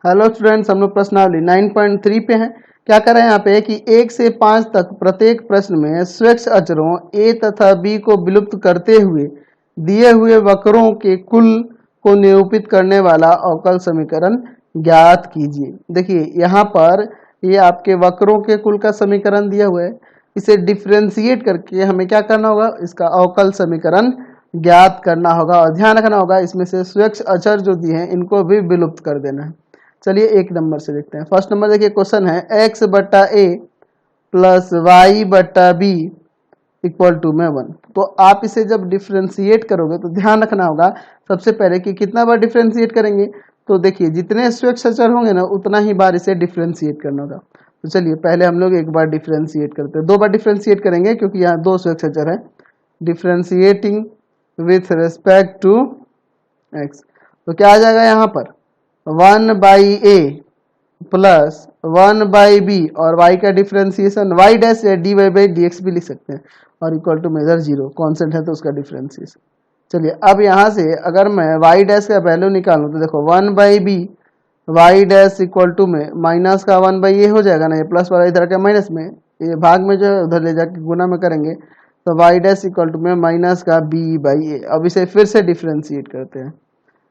Hello students, हम लोग प्रश्नावली 9.3 पे हैं। क्या कर रहे हैं यहाँ पे कि 1 से 5 तक प्रत्येक प्रश्न में स्वेच्छ अचरों a तथा b को विलुप्त करते हुए दिए हुए वक्रों के कुल को निरूपित करने वाला अवकल समीकरण ज्ञात कीजिए। देखिए यहाँ पर ये आपके वक्रों के कुल का समीकरण दिया हुआ है। इसे डिफ्रेंशिएट करके हमें क्या करना होगा, इसका अवकल समीकरण ज्ञात करना होगा। और ध्यान रखना होगा इसमें से स्वेच्छ अचर जो दिए हैं इनको भी विलुप्त कर देना है। चलिए एक नंबर से देखते हैं। फर्स्ट नंबर देखिए, क्वेश्चन है x बट्टा a प्लस वाई बट्टा बी इक्वल टू में 1। तो आप इसे जब डिफ्रेंशिएट करोगे तो ध्यान रखना होगा सबसे पहले कि कितना बार डिफ्रेंशिएट करेंगे। तो देखिए जितने स्वेच्छ अचर होंगे ना उतना ही बार इसे डिफ्रेंशिएट करना होगा। तो चलिए पहले हम लोग एक बार डिफ्रेंशिएट करते हैं, 2 बार डिफ्रेंशिएट करेंगे क्योंकि यहाँ 2 स्वेच्छ अचर है। Differentiating with respect to x, तो क्या आ जाएगा यहाँ पर 1 by a plus 1 by b और y का डिफ्रेंसिएशन y डैश या dy बाई dx भी लिख सकते हैं और इक्वल टू मेजर 0, कॉन्स्टेंट है तो उसका डिफ्रेंसिएशन। चलिए अब यहाँ से अगर मैं y डैश का वैल्यू निकालूँ तो देखो 1 by b y dash equal to में माइनस का 1 बाई ए हो जाएगा ना, ये प्लस वाला इधर का माइनस में, ये भाग में जो है उधर ले जाके गुना में करेंगे तो y डैश इक्वल टू में माइनस का b बाई ए। अब इसे फिर से डिफ्रेंशिएट करते हैं,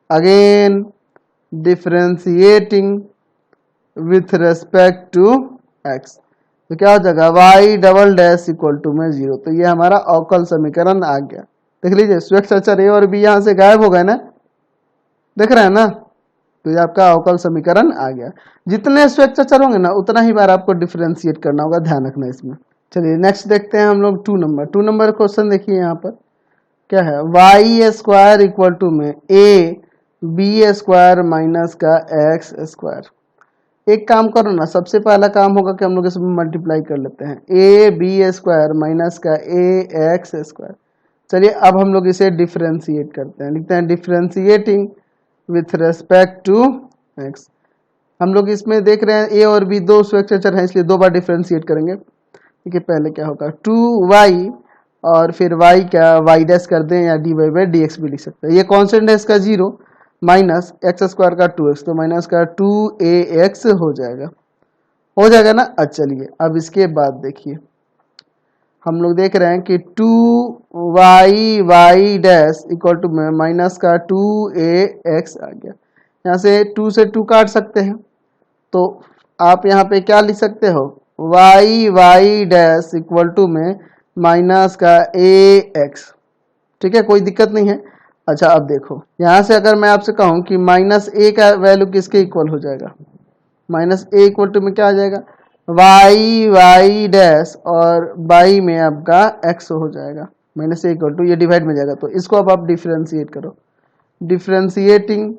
again differentiating with respect to x, तो क्या हो जाएगा y double dash equal to में 0। तो ये हमारा अवकल समीकरण आ गया। देख लीजिए स्वेच्छ अचर a और b यहाँ से गायब हो गए ना, देख रहे हैं ना। तो ये आपका अवकल समीकरण आ गया। जितने स्वेच्छ अचर होंगे ना उतना ही बार आपको डिफ्रेंशिएट करना होगा, ध्यान रखना इसमें। चलिए नेक्स्ट देखते हैं हम लोग 2 नंबर क्वेश्चन। देखिए यहाँ पर क्या है, वाई स्क्वायर इक्वल टू में a बी स्क्वायर माइनस का एक्स स्क्वायर। एक काम करो ना, सबसे पहला काम होगा कि हम लोग इसमें मल्टीप्लाई कर लेते हैं, ए बी स्क्वायर माइनस का ए एक्स स्क्वायर। चलिए अब हम लोग इसे डिफ्रेंशिएट करते हैं, लिखते हैं differentiating with respect to x. हम लोग इसमें देख रहे हैं ए और बी 2 स्वेच्छ अचर हैं इसलिए 2 बार डिफ्रेंशिएट करेंगे। ठीक है, पहले क्या होगा 2y और फिर y क्या y डैश कर दें या dy बाई dx भी लिख सकते हैं। ये कॉन्स्टेंट है इसका 0 माइनस एक्स स्क्वायर का 2x, तो माइनस का 2ax हो जाएगा ना। अच्छा चलिए अब इसके बाद देखिए हम लोग देख रहे हैं कि 2y डैश इक्वल टू में माइनस का 2ax आ गया। यहाँ से 2 से 2 काट सकते हैं तो आप यहाँ पे क्या लिख सकते हो, y डैश इक्वल टू में माइनस का ax। ठीक है, कोई दिक्कत नहीं है। अच्छा अब देखो यहाँ से अगर मैं आपसे कहूँ कि माइनस ए का वैल्यू किसके इक्वल हो जाएगा, माइनस ए इक्वल टू में क्या आ जाएगा वाई डैश और बाई में आपका एक्स हो जाएगा, माइनस ए इक्वल टू ये डिवाइड में जाएगा। तो इसको अब आप डिफ्रेंशिएट करो, differentiating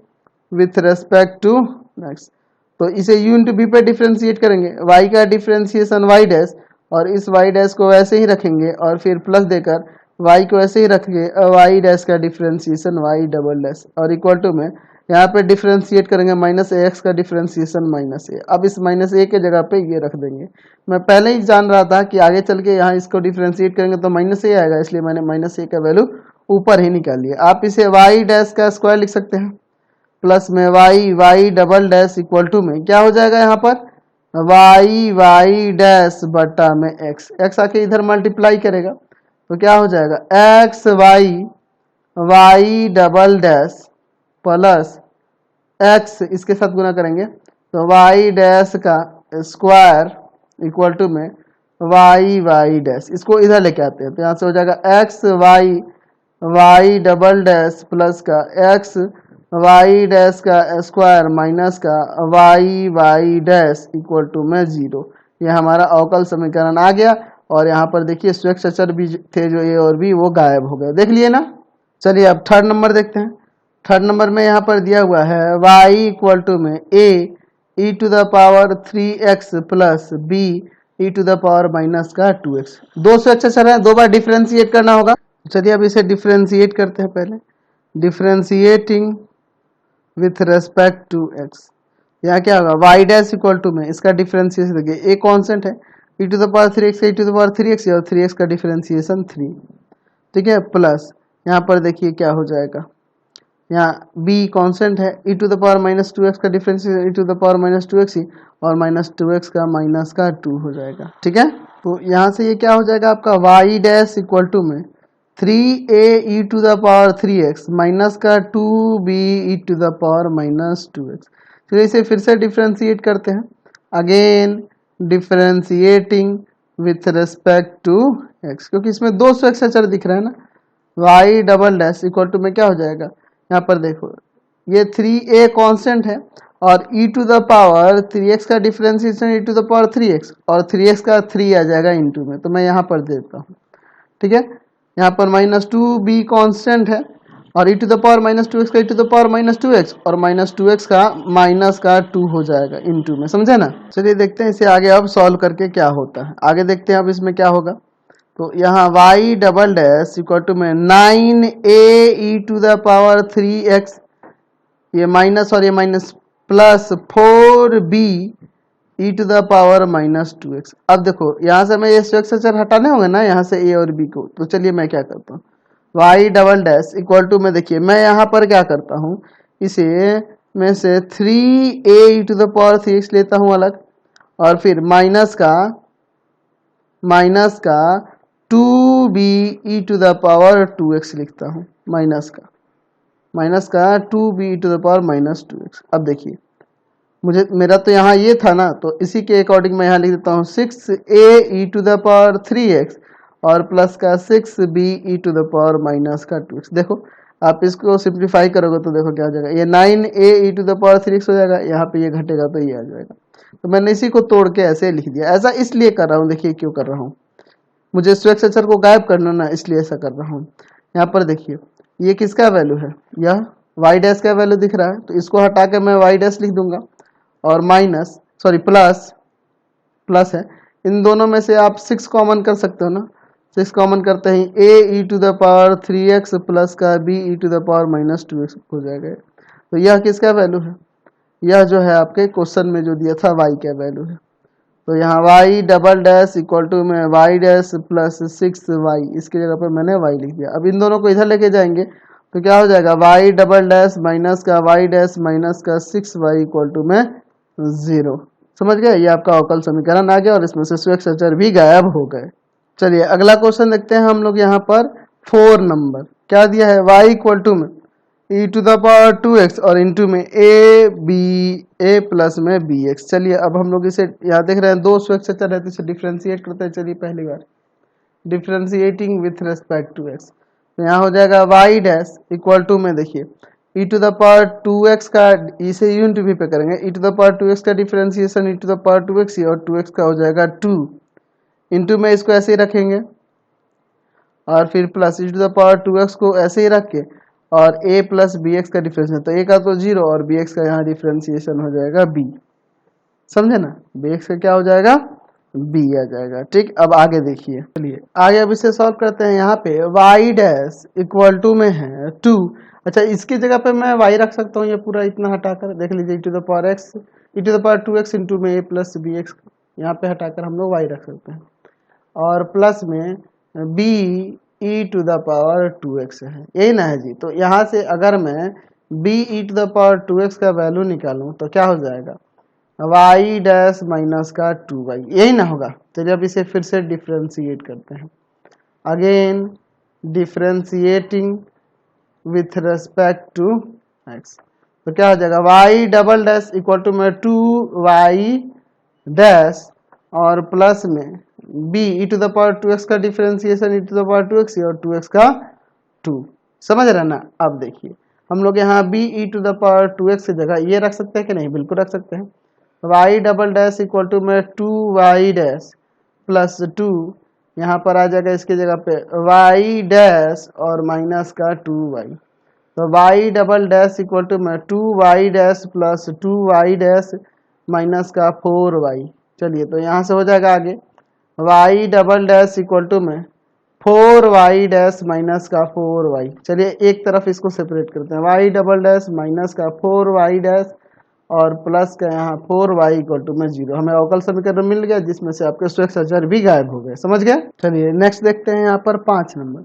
with respect to x. तो इसे यू इंटू बी पे डिफ्रेंशिएट करेंगे, y का डिफ्रेंशिएशन y डैश और इस y डैश को वैसे ही रखेंगे और फिर प्लस देकर y को ऐसे ही रखेंगे, y डैश का डिफ्रेंशिएशन y डबल डैश और इक्वल टू में यहाँ पे डिफ्रेंशिएट करेंगे माइनस एक्स का डिफ्रेंशिएशन माइनस ए। अब इस माइनस ए के जगह पे ये रख देंगे। मैं पहले ही जान रहा था कि आगे चल के यहाँ इसको डिफ्रेंशिएट करेंगे तो माइनस ए आएगा, इसलिए मैंने माइनस ए का वैल्यू ऊपर ही निकाल लिया। आप इसे y डैश का स्क्वायर लिख सकते हैं प्लस में y double dash equal to में क्या हो जाएगा यहाँ पर y डैश बटा में x आके इधर मल्टीप्लाई करेगा तो क्या हो जाएगा x y double dash plus x इसके साथ गुना करेंगे तो वाई डैश का स्क्वायर इक्वल टू में वाई डैश, इसको इधर लेके आते हैं तो यहाँ से हो जाएगा x y double dash plus का एक्स वाई डैश का स्क्वायर माइनस का वाई डैश इक्वल टू में 0। ये हमारा अवकल समीकरण आ गया। और यहाँ पर देखिए स्वेच्छ अचर भी थे जो ए और बी वो गायब हो गए, देख लिए ना। चलिए अब 3rd नंबर देखते हैं। 3rd नंबर में यहाँ पर दिया हुआ है y इक्वल टू में a e to the power 3x plus b e to the power minus का 2x। 2 स्वेच्छ अचर है, 2 बार डिफ्रेंशिएट करना होगा। चलिए अब इसे डिफ्रेंशिएट करते हैं, पहले differentiating with respect to x। यहाँ क्या होगा y डैश इक्वल टू में इसका डिफ्रेंशिएशन देखिए a कॉन्स्टेंट है e to the power 3x e to the power 3x और 3x का डिफरेंशिएशन 3। ठीक है, प्लस यहाँ पर देखिए क्या हो जाएगा यहाँ b कांस्टेंट है, e to the power minus 2x का differentiation e to the power minus 2x ही, और माइनस 2x का माइनस का 2 हो जाएगा। ठीक है, तो यहाँ से ये क्या हो जाएगा आपका y डैश इक्वल टू में 3a e to the power 3x minus का 2b e to the power minus 2x। तो इसे फिर से डिफ्रेंशिएट करते हैं, again differentiating with respect to x, क्योंकि इसमें दो स्वेक्स अचर दिख रहे हैं ना। y double dash equal to में क्या हो जाएगा, यहाँ पर देखो ये 3a कांस्टेंट है और e to the power 3x का differentiation e to the power 3x और 3x का 3 आ जाएगा इनटू में, तो मैं यहाँ पर देता हूँ। ठीक है, यहाँ पर माइनस 2b कांस्टेंट है और e to the power minus 2x का e to the power minus 2x और माइनस 2x का माइनस का 2 हो जाएगा इनटू में, समझे ना। चलिए देखते हैं इसे आगे अब सॉल्व करके क्या होता है। आगे देखते हैं अब इसमें क्या होगा। तो यहाँ y double dash equal to में 9a e to the power 3x, ये माइनस और ये minus, plus 4b e to the power minus 2x। अब देखो यहाँ से मैं ये स्ट्रक्चर हटाने होंगे ना यहाँ से a और b को, तो चलिए मैं क्या करता हूँ, y double dash equal to में देखिए मैं यहाँ पर क्या करता हूँ, इसे में से 3a e to the power 3x लेता हूँ अलग, और फिर माइनस का 2b e to the power 2x लिखता हूँ, माइनस का 2b e to the power minus 2x। अब देखिए मेरा तो यहाँ ये था ना, तो इसी के अकॉर्डिंग मैं यहाँ लिख देता हूँ 6a e to the power 3x और प्लस का 6b e to the power minus का 2x। देखो आप इसको सिंप्लीफाई करोगे तो देखो क्या हो जाएगा, ये 9a e to the power 3x हो जाएगा, यहाँ पे ये घटेगा तो ये आ जाएगा। तो मैंने इसी को तोड़ के ऐसे लिख दिया। ऐसा इसलिए कर रहा हूँ, देखिए क्यों कर रहा हूँ, मुझे स्वेक्स अचर को गायब करना ना, इसलिए ऐसा कर रहा हूँ। यहाँ पर देखिए ये किसका वैल्यू है, यह y डैश का वैल्यू दिख रहा है, तो इसको हटा के मैं y डैश लिख दूंगा, और माइनस प्लस है, इन दोनों में से आप 6 कॉमन कर सकते हो ना, 6 कॉमन करते ही a e to the power 3x plus का b e to the power minus 2x हो जाएगा। तो यह किसका वैल्यू है, यह जो है आपके क्वेश्चन में जो दिया था y का वैल्यू है। तो यहाँ y double dash equal to में y डैश प्लस 6y, इसकी जगह पर मैंने y लिख दिया। अब इन दोनों को इधर लेके जाएंगे तो क्या हो जाएगा, y डबल डैश माइनस का y डैश माइनस का 6y इक्वल टू में 0। समझ गए, ये आपका अवकल समीकरण आ गया और इसमें से स्वेक्स अचर भी गायब हो गए। चलिए अगला क्वेश्चन देखते हैं हम लोग। यहाँ पर 4 नंबर क्या दिया है, y इक्वल टू में e to the power 2x और इंटू में a प्लस में bx। चलिए अब हम लोग इसे यहाँ देख रहे हैं दो स्वेक्स अचर है, तो इसे डिफ्रेंशिएट करते हैं। चलिए पहली बार differentiating with respect to x, तो यहाँ हो जाएगा y डैश इक्वल टू में देखिए e to the power 2x का, इसे यूनिट भी पे करेंगे, e to the power 2x का differentiation e to the power 2x ही, और 2x का हो जाएगा 2 इंटू में इसको ऐसे ही रखेंगे, और फिर plus e to the power 2x को ऐसे ही रख के, और a प्लस बी एक्स का डिफरेंशिएशन, तो a का तो 0 और बी एक्स का यहाँ डिफरेंशिएशन हो जाएगा b। समझे ना, बी एक्स का क्या हो जाएगा, b आ जाएगा। ठीक, अब आगे देखिए, चलिए आगे अब इसे सॉल्व करते हैं। यहाँ पे y डैश इक्वल टू में है 2। अच्छा इसकी जगह पे मैं y रख सकता हूँ, ये पूरा इतना हटाकर देख लीजिए, e to the power x e to the power 2x into में a प्लस बी एक्स, यहाँ पे हटाकर हम लोग y रख सकते हैं, और प्लस में b e to the power 2x है, यही ना है जी। तो यहाँ से अगर मैं b e to the power 2x का वैल्यू निकालूं तो क्या हो जाएगा, y डैश माइनस का 2y, यही ना होगा। चलिए अब इसे फिर से डिफ्रेंशिएट करते हैं, again differentiating with respect to x, तो क्या हो जाएगा, y double dash equal to में 2y डैश और प्लस में b e to the power 2x का differentiation e to the power 2x और 2x का 2। समझ रहे ना। अब देखिए हम लोग यहाँ b e to the power 2x की जगह ये रख सकते हैं कि नहीं, बिल्कुल रख सकते हैं। y double dash equal to में 2y डैश प्लस 2, यहाँ पर आ जाएगा इसकी जगह पे y डैश और माइनस का 2y, तो y double dash equal to में 2y dash plus 2y dash minus का 4y। चलिए तो यहाँ से हो जाएगा आगे y double dash equal to में 4y डैश माइनस का 4y। चलिए एक तरफ इसको सेपरेट करते हैं, y डबल डैश माइनस का 4y डैश और प्लस का यहाँ 4y इक्वल टू में 0। हमें अवकल समीकरण मिल गया जिसमें से आपके स्वेक्स अचर भी गायब हो गए। समझ गए। चलिए नेक्स्ट देखते हैं यहाँ पर 5 नंबर।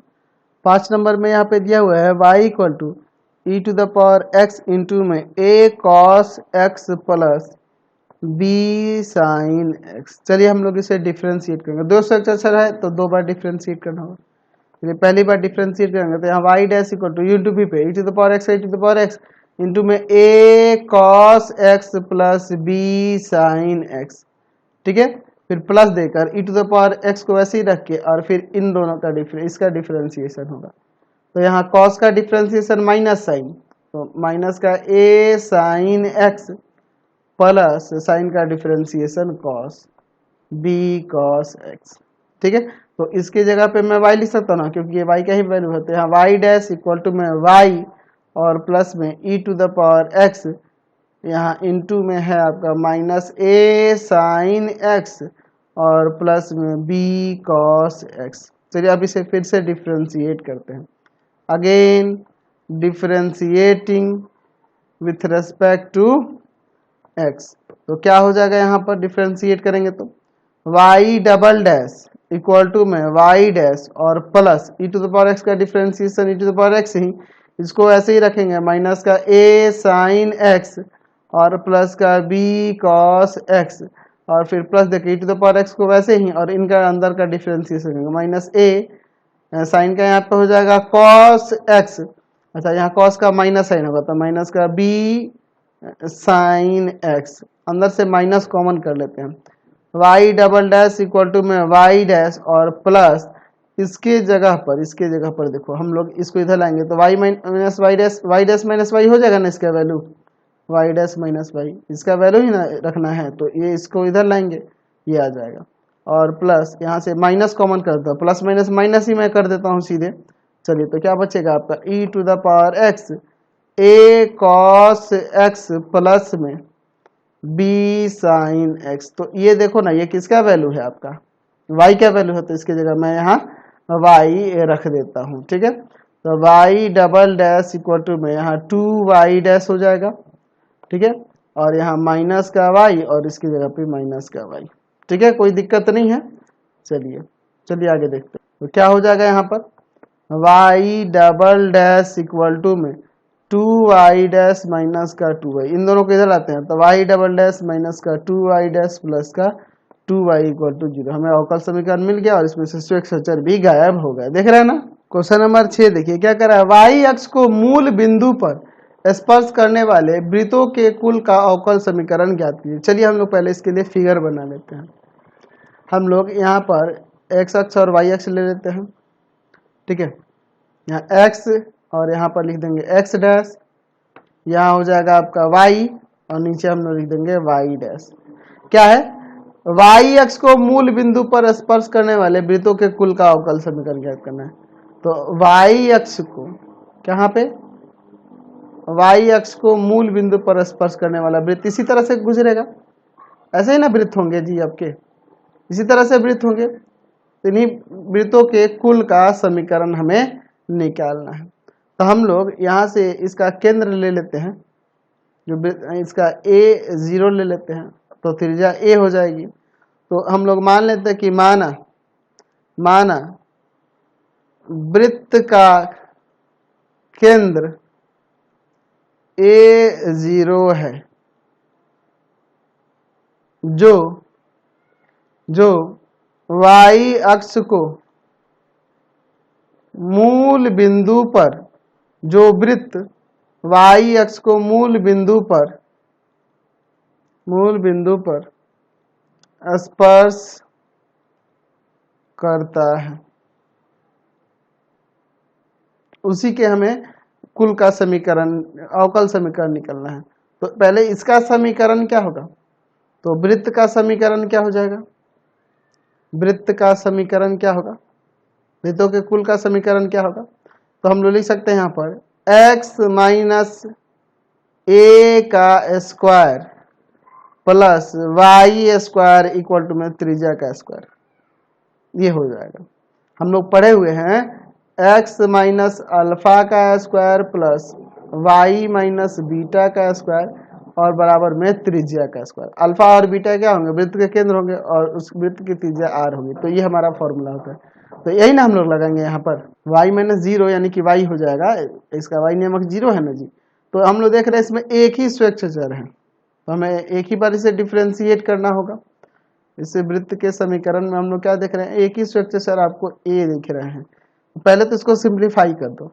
5 नंबर में यहाँ पे दिया हुआ है y equal to e to the power x into में a cos x plus b sine x. चलिए हम लोग इसे डिफ्रेंशिएट करेंगे, दो स्ट्रक्चर है तो दो बार डिफ्रेंशिएट करना होगा। चलिए पहली बार डिफ्रेंशिएट करेंगे तो यहाँ वाई डैश इक्वल टू यू टू बी पे e to the power x into में a cos x plus b sine x. ठीक है, फिर प्लस देकर e to the power x को वैसे ही रख के और फिर इन दोनों का इसका डिफ्रेंशिएशन होगा। तो यहाँ कॉस का डिफ्रेंशिएशन माइनस साइन, तो माइनस का a sine x plus sine का differentiation cos b cos x. ठीक है, तो इसकी जगह पे मैं y लिख सकता हूँ ना, क्योंकि ये y का ही वैल्यू है। तो यहाँ वाई डैश इक्वल टू में y और प्लस में e to the power x, यहाँ इंटू में है आपका माइनस ए साइन एक्स और प्लस में बी कॉस एक्स। चलिए अब इसे फिर से डिफ्रेंशिएट करते हैं। Again differentiating with respect to x, तो क्या हो जाएगा यहाँ पर डिफ्रेंशिएट करेंगे तो y double dash equal to में y डैश और plus e to the power x का differentiation e to the power x ही, इसको ऐसे ही रखेंगे माइनस का a साइन एक्स और प्लस का b कॉस एक्स और फिर प्लस देखिए e to the power x को वैसे ही और इनका अंदर का डिफ्रेंशिएशन करेंगे माइनस a साइन का यहाँ पे हो जाएगा कॉस एक्स। अच्छा यहाँ कॉस का माइनस साइन होगा तो माइनस का b साइन एक्स, अंदर से माइनस कॉमन कर लेते हैं। y double dash equal to में y डैश और प्लस इसके जगह पर देखो हम लोग इसको इधर लाएंगे तो y minus y dash minus y हो जाएगा ना, इसका value y dash minus y, इसका वैल्यू ही ना रखना है तो ये इसको इधर लाएंगे ये आ जाएगा और प्लस यहाँ से माइनस कॉमन कर दो, प्लस माइनस माइनस ही मैं कर देता हूँ सीधे। चलिए तो क्या बचेगा आपका e to the power x a cos x plus में बी साइन एक्स। तो ये देखो ना ये किसका वैल्यू है आपका y का वैल्यू है, तो इसकी जगह मैं यहाँ y रख देता हूँ। ठीक है, तो y double dash equal to में यहाँ 2y डैश हो जाएगा। ठीक है, और यहाँ माइनस का y और इसकी जगह पे माइनस का y। ठीक है, कोई दिक्कत नहीं है। चलिए आगे देखते हैं तो क्या हो जाएगा यहाँ पर y double dash equal to में 2y डैश माइनस का 2y, इन दोनों को इधर लाते हैं तो y डबल डैश माइनस का 2y डैश प्लस का 2y इक्वल टू 0। हमें अवकल समीकरण मिल गया और इसमें से स्वेक्स अचर भी गायब हो गया। देख रहे हैं ना। क्वेश्चन नंबर 6 देखिए क्या कर रहा है, y अक्ष को मूल बिंदु पर स्पर्श करने वाले वृत्तों के कुल का अवकल समीकरण ज्ञात कीजिए। चलिए हम लोग पहले इसके लिए फिगर बना लेते हैं। हम लोग यहाँ पर x अक्ष और y अक्ष ले लेते हैं। ठीक है, यहाँ x और यहाँ पर लिख देंगे x डैश, यहाँ हो जाएगा आपका y और नीचे हम लोग लिख देंगे y डैश। क्या है, y अक्ष को मूल बिंदु पर स्पर्श करने वाले वृत्तों के कुल का अवकल समीकरण ज्ञात करना है। तो y अक्ष को कहाँ पे, y अक्ष को मूल बिंदु पर स्पर्श करने वाला वृत्त इसी तरह से गुजरेगा, ऐसे ही ना वृत्त होंगे जी आपके, इसी तरह से वृत्त होंगे। तो इन्हीं वृत्तों के कुल का समीकरण हमें निकालना है। तो हम लोग यहाँ से इसका केंद्र ले लेते हैं, जो इसका a0 ले लेते हैं तो त्रिज्या a हो जाएगी। तो हम लोग मान लेते हैं कि माना वृत्त का केंद्र a0 है, जो y अक्ष को मूल बिंदु पर, जो वृत्त y अक्ष को मूल बिंदु पर स्पर्श करता है, उसी के हमें कुल का समीकरण अवकल समीकरण निकालना है। तो पहले इसका समीकरण क्या होगा, तो वृत्त का समीकरण क्या हो जाएगा, वृत्त का समीकरण क्या होगा, वृत्तों के कुल का समीकरण क्या होगा। तो हम लोग लिख सकते हैं यहाँ पर x माइनस a का square plus y square equal to में त्रिज्या का स्क्वायर, ये हो जाएगा। हम लोग पढ़े हुए हैं x माइनस अल्फा का square plus y minus beta का स्क्वायर और बराबर में त्रिज्या का स्क्वायर। अल्फा और बीटा क्या होंगे, वृत्त के केंद्र होंगे और उस वृत्त की त्रिज्या r होगी। तो ये हमारा फॉर्मूला होता है। तो यही ना हम लोग लगाएंगे यहाँ पर y माइनस 0 यानी कि y हो जाएगा, इसका y नियमक 0 है ना जी। तो हम लोग देख रहे हैं इसमें एक ही स्वच्छ चर है, तो हमें एक ही बार इसे डिफ्रेंशिएट करना होगा। इसे वृत्त के समीकरण में हम लोग क्या देख रहे हैं, एक ही स्वच्छ चर आपको a दिख रहे हैं। तो पहले तो इसको सिंप्लीफाई कर दो,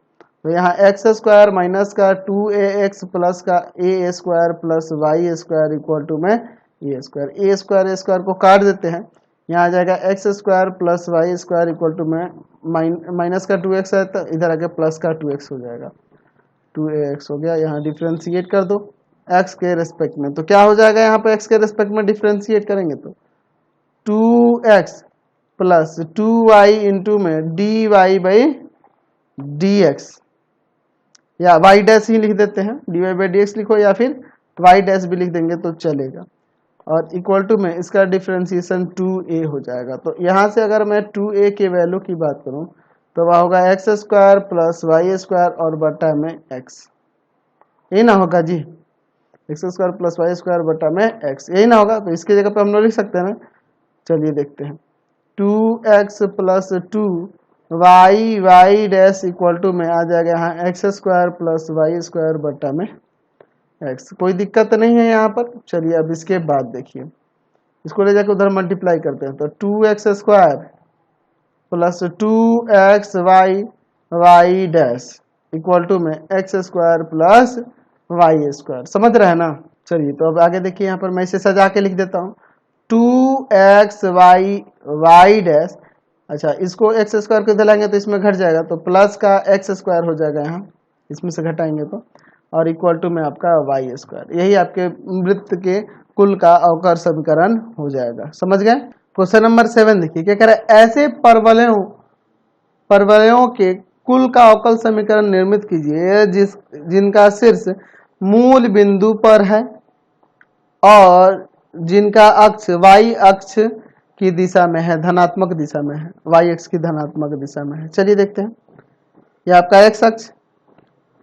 तो यहाँ एक्स स्क्वायर माइनस का 2ax प्लस का a square plus y square equal to में a स्क्वायर को काट देते हैं, यहाँ आ जाएगा x square plus y square equal to में माइनस का 2x है तो इधर आके प्लस का 2x हो जाएगा, 2ax हो गया। यहाँ डिफ्रेंशिएट कर दो x के रेस्पेक्ट में, तो क्या हो जाएगा यहाँ पे x के रेस्पेक्ट में डिफ्रेंशिएट करेंगे तो 2x प्लस 2y इंटू में dy बाई dx, या y डैश ही लिख देते हैं, dy बाई dx लिखो या फिर y डैश भी लिख देंगे तो चलेगा, और इक्वल टू में इसका डिफ्रेंसिएशन 2a हो जाएगा। तो यहाँ से अगर मैं 2a के वैल्यू की बात करूँ तो वह होगा x square plus y square और बटा में x, यही ना होगा जी, x square plus y square बटा में x, यही ना होगा। तो इसकी जगह पे हम लोग लिख सकते हैं ना, चलिए देखते हैं 2x plus 2y dash equal to में आ जाएगा यहाँ x square plus y square बटा में x, कोई दिक्कत नहीं है यहाँ पर। चलिए अब इसके बाद देखिए, इसको ले जाकर उधर मल्टीप्लाई करते हैं, तो 2x square plus 2x y dash equal to में x square plus y square, समझ रहे हैं ना। चलिए तो अब आगे देखिए, यहाँ पर मैं इसे सजा के लिख देता हूँ 2x वाई डैश, अच्छा इसको एक्स स्क्वायर को इधर लाएंगे तो इसमें घट जाएगा, तो प्लस का एक्स स्क्वायर हो जाएगा यहाँ, इसमें से घटाएंगे तो, और इक्वल टू में आपका वाई स्क्वायर, यही आपके वृत्त के कुल का अवकल समीकरण हो जाएगा, समझ गए। क्वेश्चन नंबर 7 देखिए क्या कह रहा है, ऐसे परवलयों के कुल का अवकल समीकरण निर्मित कीजिए जिनका शीर्ष मूल बिंदु पर है और जिनका अक्ष y अक्ष की दिशा में है, धनात्मक दिशा में है, y अक्ष की धनात्मक दिशा में है। चलिए देखते हैं, ये आपका x अक्ष,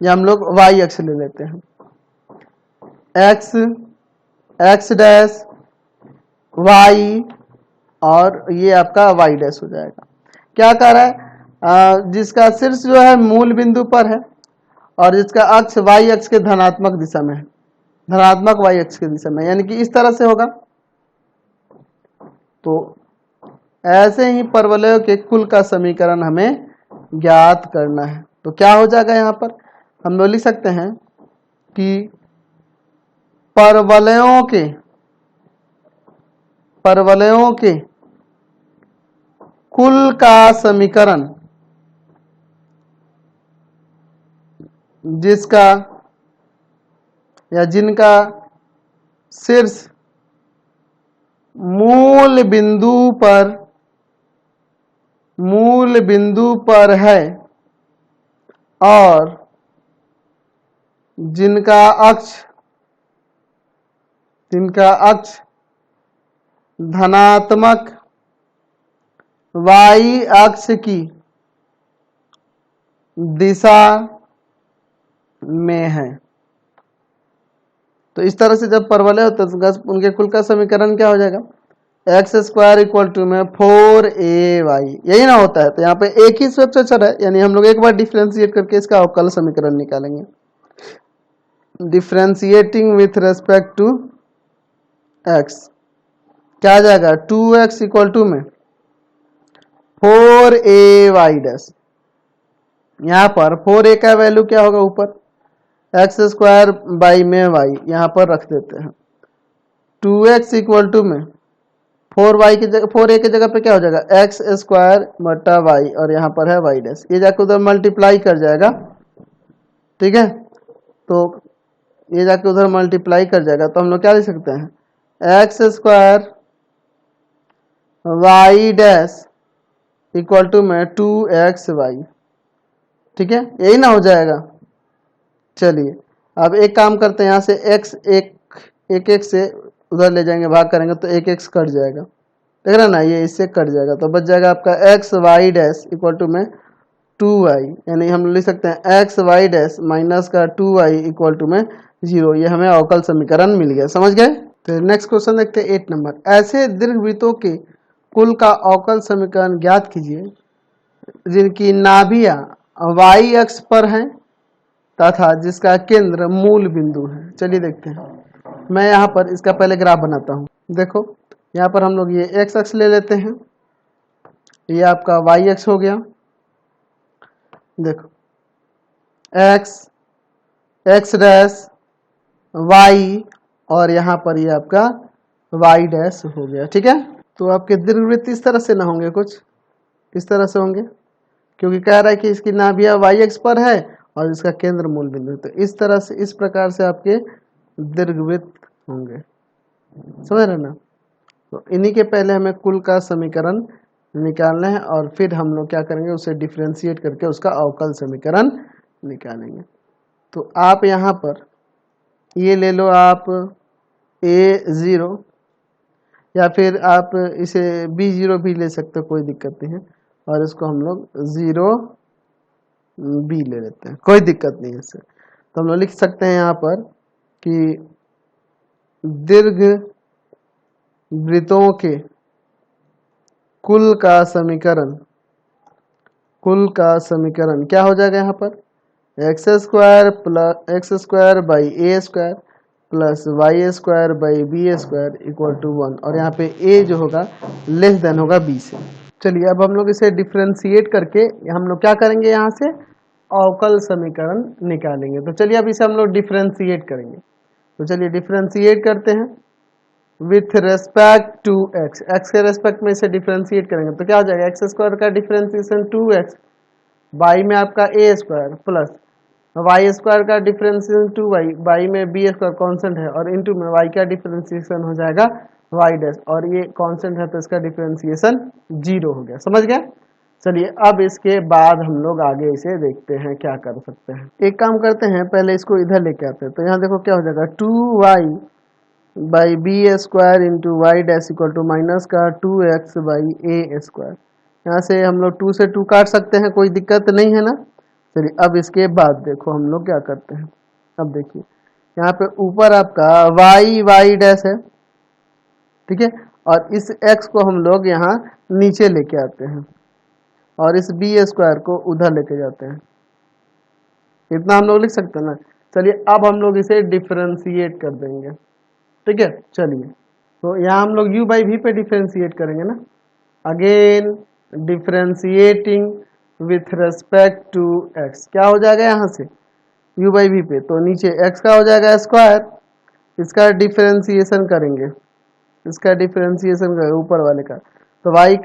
या हम लोग y अक्ष ले लेते हैं, x डैश y और ये आपका y डैश हो जाएगा। क्या कह रहा है, जिसका शीर्ष जो है मूल बिंदु पर है और जिसका अक्ष y अक्ष के धनात्मक दिशा में है, धनात्मक y अक्ष की दिशा में, यानी कि इस तरह से होगा। तो ऐसे ही परवलयों के कुल का समीकरण हमें ज्ञात करना है, तो क्या हो जाएगा, यहाँ पर हम लोग लिख सकते हैं कि परवलयों के कुल का समीकरण जिसका या जिनका शीर्ष मूल बिंदु पर है और जिनका अक्ष धनात्मक y अक्ष की दिशा में है। तो इस तरह से जब परवलय होते हैं तो उनके कुल का समीकरण क्या हो जाएगा, एक्स स्क्वायर इक्वल टू में 4ay, यही ना होता है। तो यहाँ पे एक ही स्वच्छ चर है, यानी हम लोग एक बार डिफ्रेंशिएट करके इसका अवकल समीकरण निकालेंगे, differentiating with respect to x, क्या आ जाएगा 2x इक्वल टू में 4ay डैश, यहाँ पर 4a का वैल्यू क्या होगा, ऊपर एक्स स्क्वायर बाई में y यहाँ पर रख देते हैं, 2x इक्वल टू में 4a की जगह पे क्या हो जाएगा एक्स स्क्वायर बटा y और यहाँ पर है y डैश, ये जाके उधर मल्टीप्लाई कर जाएगा, ठीक है। तो ये जाके उधर मल्टीप्लाई कर जाएगा, तो हम लोग क्या लिख सकते हैं x square y dash equal to में 2xy, ठीक है, यही ना हो जाएगा। चलिए अब एक काम करते हैं, यहाँ से एक से उधर ले जाएंगे, भाग करेंगे तो एक कट जाएगा, देख रहे ना, ये इससे कट जाएगा, तो बच जाएगा आपका x y dash equal to में 2y, यानी हम लिख सकते हैं एक्स वाई डैश माइनस का 2y इक्वल टू में 0, ये हमें अवकल समीकरण मिल गया, समझ गए। तो नेक्स्ट क्वेश्चन देखते हैं 8 नंबर, ऐसे दीर्घवृत्तों के कुल का अवकल समीकरण ज्ञात कीजिए जिनकी नाभियां वाई अक्ष पर हैं तथा जिसका केंद्र मूल बिंदु है। चलिए देखते हैं। मैं यहाँ पर इसका पहले ग्राफ बनाता हूँ। देखो यहाँ पर हम लोग ये एक्स अक्ष ले लेते हैं, ये आपका वाई अक्ष हो गया। देखो एक्स, एक्स डैश, वाई और यहाँ पर ये आपका वाई डैश हो गया। ठीक है, तो आपके दीर्घवृत्त इस तरह से ना होंगे, कुछ इस तरह से होंगे, क्योंकि कह रहा है कि इसकी नाभियां वाई एक्स पर है और इसका केंद्र मूल बिंदु। तो इस तरह से, इस प्रकार से आपके दीर्घवृत्त होंगे। समझ रहे ना? तो इन्हीं के पहले हमें कुल का समीकरण निकालना है और फिर हम लोग क्या करेंगे, उसे डिफ्रेंशिएट करके उसका अवकल समीकरण निकालेंगे। तो आप यहाँ पर ये ले लो, आप A0 या फिर आप इसे B0 भी ले सकते हो, कोई दिक्कत नहीं है। और इसको हम लोग 0B ले लेते हैं, कोई दिक्कत नहीं है इससे। तो हम लोग लिख सकते हैं यहाँ पर कि दीर्घ वृत्तों के कुल का समीकरण क्या हो जाएगा यहाँ पर, x square by a square plus y square by b square equal to 1। और यहाँ पे a जो होगा लेस देन होगा b से। चलिए अब हम लोग इसे डिफ्रेंशिएट करके हम लोग क्या करेंगे, यहाँ से अवकल समीकरण निकालेंगे। तो चलिए अब इसे हम लोग डिफ्रेंशिएट करेंगे। तो चलिए डिफ्रेंशिएट करते हैं विथ रेस्पेक्ट टू एक्स। एक्स के रेस्पेक्ट में इसे डिफ्रेंशिएट करेंगे तो क्या हो जाएगा, एक्स स्क्वायर का डिफ्रेंशिएशन 2x, बाई में आपका a square plus y square का डिफरेंशिएशन 2y, वाई में बी स्क्वायर कॉन्स्टेंट है और इनटू में y का डिफरेंशिएशन हो जाएगा y डैश, और ये कांस्टेंट है तो इसका डिफरेंशिएशन 0 हो गया। समझ गए? चलिए अब इसके बाद हम लोग आगे इसे देखते हैं क्या कर सकते हैं। एक काम करते हैं, पहले इसको इधर लेके आते हैं। तो यहाँ देखो क्या हो जाएगा, 2y by b square into y dash equal to minus का 2x बाई ए स्क्वायर। यहाँ से हम लोग 2 से 2 काट सकते हैं, कोई दिक्कत नहीं है ना। चलिए अब इसके बाद देखो हम लोग क्या करते हैं। अब देखिए यहाँ पे ऊपर आपका वाई डैश है, ठीक है, और इस x को हम लोग यहाँ नीचे लेके आते हैं और इस बी स्क्वायर को उधर लेके जाते हैं। इतना हम लोग लिख सकते हैं ना। चलिए अब हम लोग इसे डिफरेंशिएट कर देंगे। ठीक है, चलिए तो यहाँ हम लोग u बाई वी पे डिफरेंशिएट करेंगे ना। Again differentiating with respect to x, क्या हो जाएगा यहाँ से u बाई वी पे, तो नीचे x का हो जाएगा स्क्वायर, इसका डिफरेंशिएशन करेंगे, ऊपर वाले का। तो y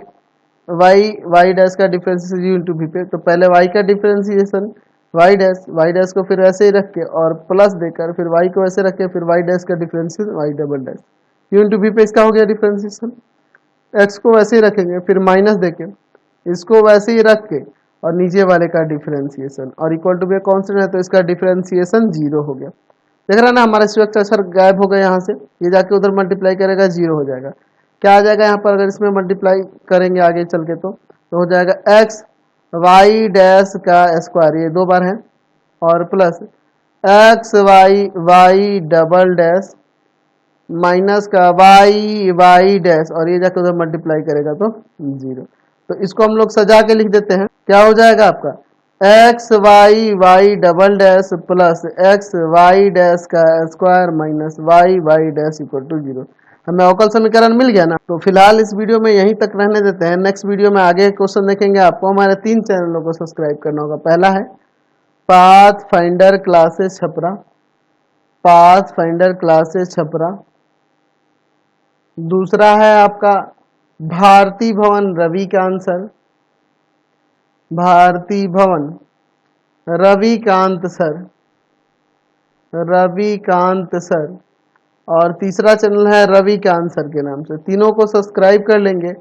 डैश का डिफरेंशिएशन u इंटू वी पे, तो पहले y का डिफरेंशिएशन y डैश को फिर ऐसे ही रख के और प्लस देकर फिर y को ऐसे रख के फिर y डैश का differentiation y double dash u into v पे, इसका हो गया डिफरेंशिएशन। x को वैसे ही रखेंगे, फिर माइनस देके इसको वैसे ही रख के और नीचे वाले का डिफरेंशिएशन, और इक्वल टू बी कांस्टेंट है तो इसका डिफरेंशिएशन 0 हो गया। देख रहा ना, हमारा स्ट्रक्चर सर गायब हो गया यहाँ से, ये जाके उधर मल्टीप्लाई करेगा 0 हो जाएगा। क्या आ जाएगा यहाँ पर, अगर इसमें मल्टीप्लाई करेंगे आगे चल के तो हो जाएगा x वाई डैश का स्क्वायर, ये 2 बार है, और plus x y double dash minus का वाई डैश, और ये जाके उधर मल्टीप्लाई करेगा तो 0। तो इसको हम लोग सजा के लिख देते हैं। क्या हो जाएगा आपका x y double dash plus x y dash का square minus y dash equal to 0। हमें अवकल समीकरण मिल गया ना। तो फिलहाल इस वीडियो में यहीं तक रहने देते हैं। नेक्स्ट वीडियो में आगे क्वेश्चन देखेंगे। आपको हमारे 3 चैनलों को सब्सक्राइब करना होगा। पहला है पाथ फाइंडर क्लासेस छपरा, दूसरा है आपका भारती भवन रविकांत सर, और तीसरा चैनल है रविकांत सर के नाम से। तीनों को सब्सक्राइब कर लेंगे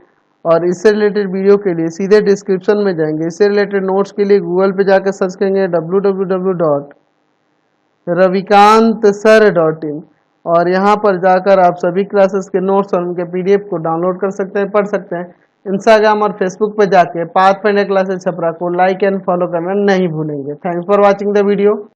और इससे रिलेटेड वीडियो के लिए सीधे डिस्क्रिप्शन में जाएंगे। इससे रिलेटेड नोट्स के लिए गूगल पे जाकर सर्च करेंगे www.ravikantsir.in, और यहाँ पर जाकर आप सभी क्लासेस के नोट्स और उनके PDF को डाउनलोड कर सकते हैं, पढ़ सकते हैं। इंस्टाग्राम और फेसबुक पर जाके पाथ फाइंडर क्लासेस छपरा को लाइक एंड फॉलो करना नहीं भूलेंगे। Thanks for watching the video.